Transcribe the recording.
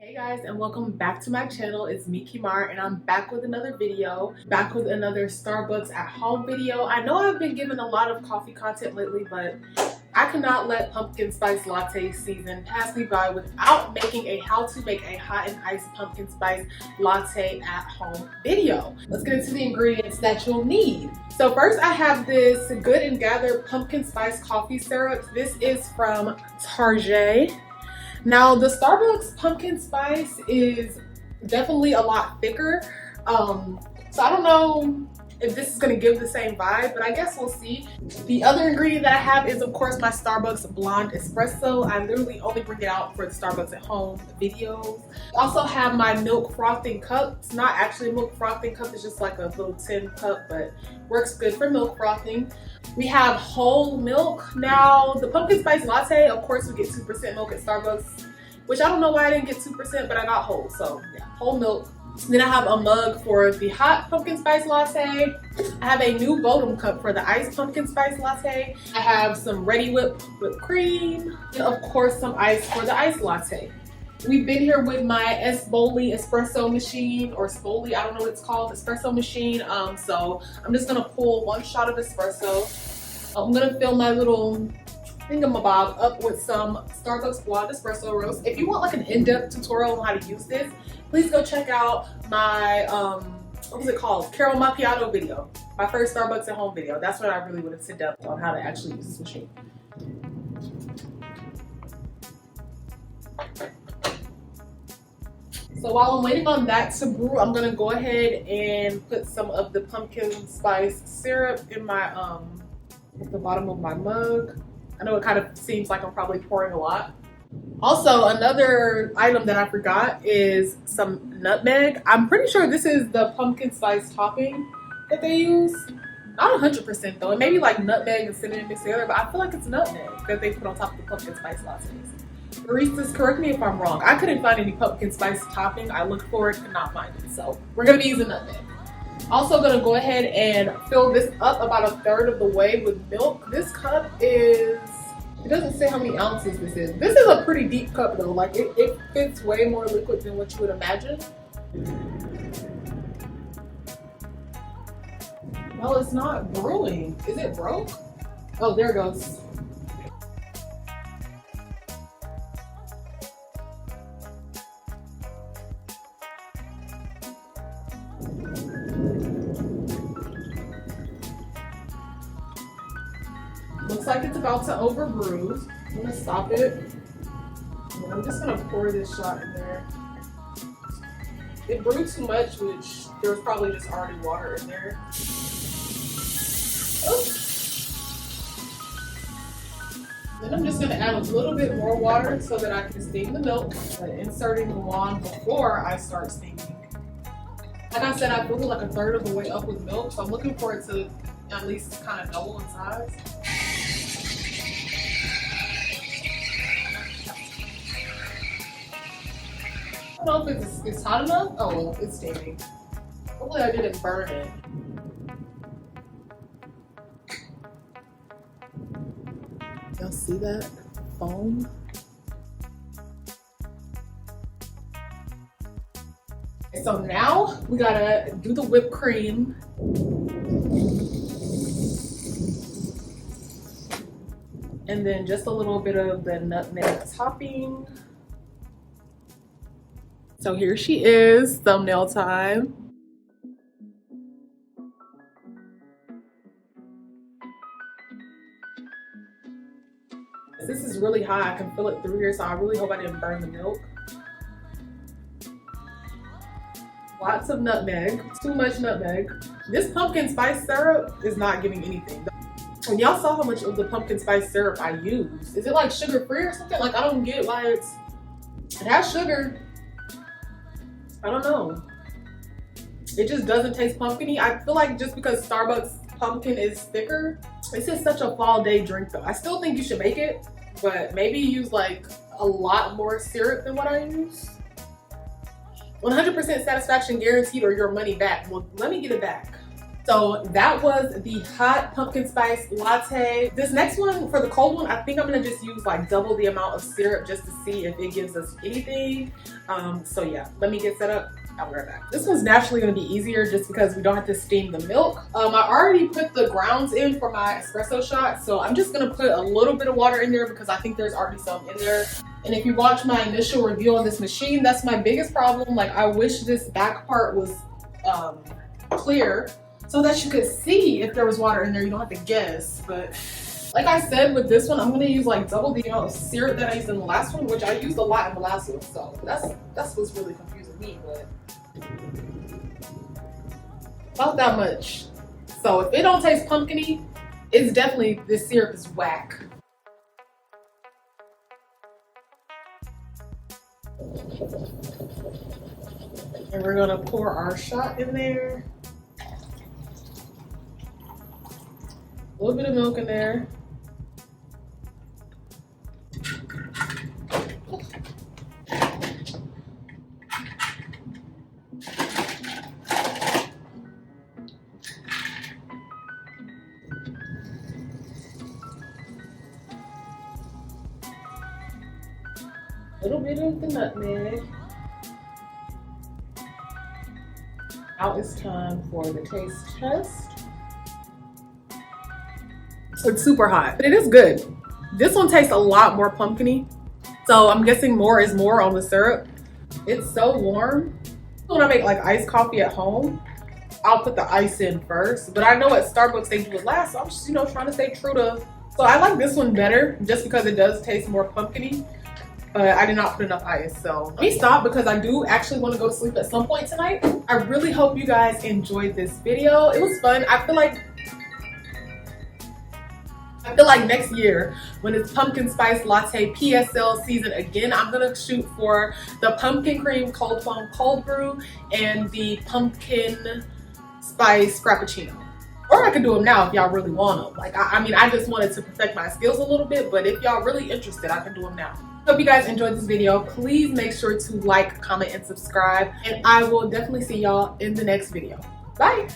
Hey guys, and welcome back to my channel. It's me, Kimar, and I'm back with another video, back with another Starbucks at home video. I know I've been giving a lot of coffee content lately, but I cannot let pumpkin spice latte season pass me by without making a how to make a hot and iced pumpkin spice latte at home video. Let's get into the ingredients that you'll need. So first I have this Good and Gather pumpkin spice coffee syrup. This is from Target. Now the Starbucks pumpkin spice is definitely a lot thicker. So I don't know if this is gonna give the same vibe, but I guess we'll see. The other ingredient that I have is of course my Starbucks blonde espresso. I literally only bring it out for the Starbucks at home videos. I also have my milk frothing cup. It's not actually a milk frothing cup, it's just like a little tin cup, but works good for milk frothing. We have whole milk. Now the pumpkin spice latte, of course we get 2% milk at Starbucks, which I don't know why I didn't get 2%, but I got whole, so yeah, whole milk. Then I have a mug for the hot pumpkin spice latte. I have a new Bodum cup for the iced pumpkin spice latte. I have some ready whipped cream, and of course some ice for the iced latte. We've been here with my SBoly espresso machine, or SBoly, I don't know what it's called, espresso machine. So I'm just gonna pull one shot of espresso. I'm gonna fill my little thingamabob up with some Starbucks blonde espresso roast. If you want like an in-depth tutorial on how to use this, please go check out my, what was it called? Caramel Macchiato video. My first Starbucks at home video. That's when I really went into depth on how to actually use this machine. So while I'm waiting on that to brew, I'm gonna go ahead and put some of the pumpkin spice syrup in my, at the bottom of my mug. I know it kind of seems like I'm probably pouring a lot. Also, another item that I forgot is some nutmeg. I'm pretty sure this is the pumpkin spice topping that they use. Not 100% though. It may be like nutmeg and cinnamon mixed together, but I feel like it's nutmeg that they put on top of the pumpkin spice lattes. Baristas, correct me if I'm wrong. I couldn't find any pumpkin spice topping. I looked for it, could not find it. So we're gonna be using nutmeg. Also gonna go ahead and fill this up about 1/3 of the way with milk. This cup is, it doesn't say how many ounces this is. This is a pretty deep cup though. Like it fits way more liquid than what you would imagine. Well, it's not brewing. Is it broke? Oh, there it goes. Looks like it's about to overbrew. I'm gonna stop it. And I'm just gonna pour this shot in there. It brewed too much, which there was probably just already water in there. Oops. Then I'm just gonna add a little bit more water so that I can steam the milk, inserting the wand before I start steaming. Like I said, I brewed like 1/3 of the way up with milk, so I'm looking for it to at least kind of double in size. I don't know if it's hot enough. Oh, well, it's steaming. Hopefully I didn't burn it. Y'all see that foam? So now we gotta do the whipped cream. And then just a little bit of the nutmeg topping. So here she is, thumbnail time. This is really high, I can feel it through here, so I really hope I didn't burn the milk. Lots of nutmeg, too much nutmeg. This pumpkin spice syrup is not giving anything. And y'all saw how much of the pumpkin spice syrup I used. Is it like sugar free or something? Like I don't get why it has sugar. I don't know. It just doesn't taste pumpkin-y. I feel like just because Starbucks pumpkin is thicker, this is such a fall day drink though. I still think you should make it, but maybe use like a lot more syrup than what I use. 100% satisfaction guaranteed or your money back. Well, let me get it back. So that was the hot pumpkin spice latte. This next one, for the cold one, I think I'm gonna just use like double the amount of syrup just to see if it gives us anything. So yeah, let me get set up. I'll be right back. This one's naturally gonna be easier just because we don't have to steam the milk. I already put the grounds in for my espresso shot, so I'm just gonna put a little bit of water in there because I think there's already some in there. And if you watch my initial review on this machine, that's my biggest problem. Like, I wish this back part was clear so that you could see if there was water in there. You don't have to guess. But like I said, with this one, I'm gonna use like double the amount of syrup that I used in the last one, which I used a lot in the last one. So that's what's really confusing me, but about that much. So if it don't taste pumpkiny, it's definitely, this syrup is whack. And we're gonna pour our shot in there. A little bit of milk in there. A little bit of the nutmeg. Now it's time for the taste test. It's super hot, but it is good. This one tastes a lot more pumpkiny, so I'm guessing more is more on the syrup. It's so warm. When I make like iced coffee at home, I'll put the ice in first, but I know at Starbucks they do it last, so I'm just, trying to stay true to. So I like this one better just because it does taste more pumpkiny. I did not put enough ice, so let me stop because I do actually want to go to sleep at some point tonight. I really hope you guys enjoyed this video. It was fun. I feel like next year, when it's pumpkin spice latte PSL season again, I'm gonna shoot for the pumpkin cream cold foam cold brew and the pumpkin spice frappuccino. Or I could do them now if y'all really want them. Like, I mean, I just wanted to perfect my skills a little bit, but if y'all really interested, I can do them now. Hope you guys enjoyed this video. Please make sure to like, comment, and subscribe. And I will definitely see y'all in the next video. Bye.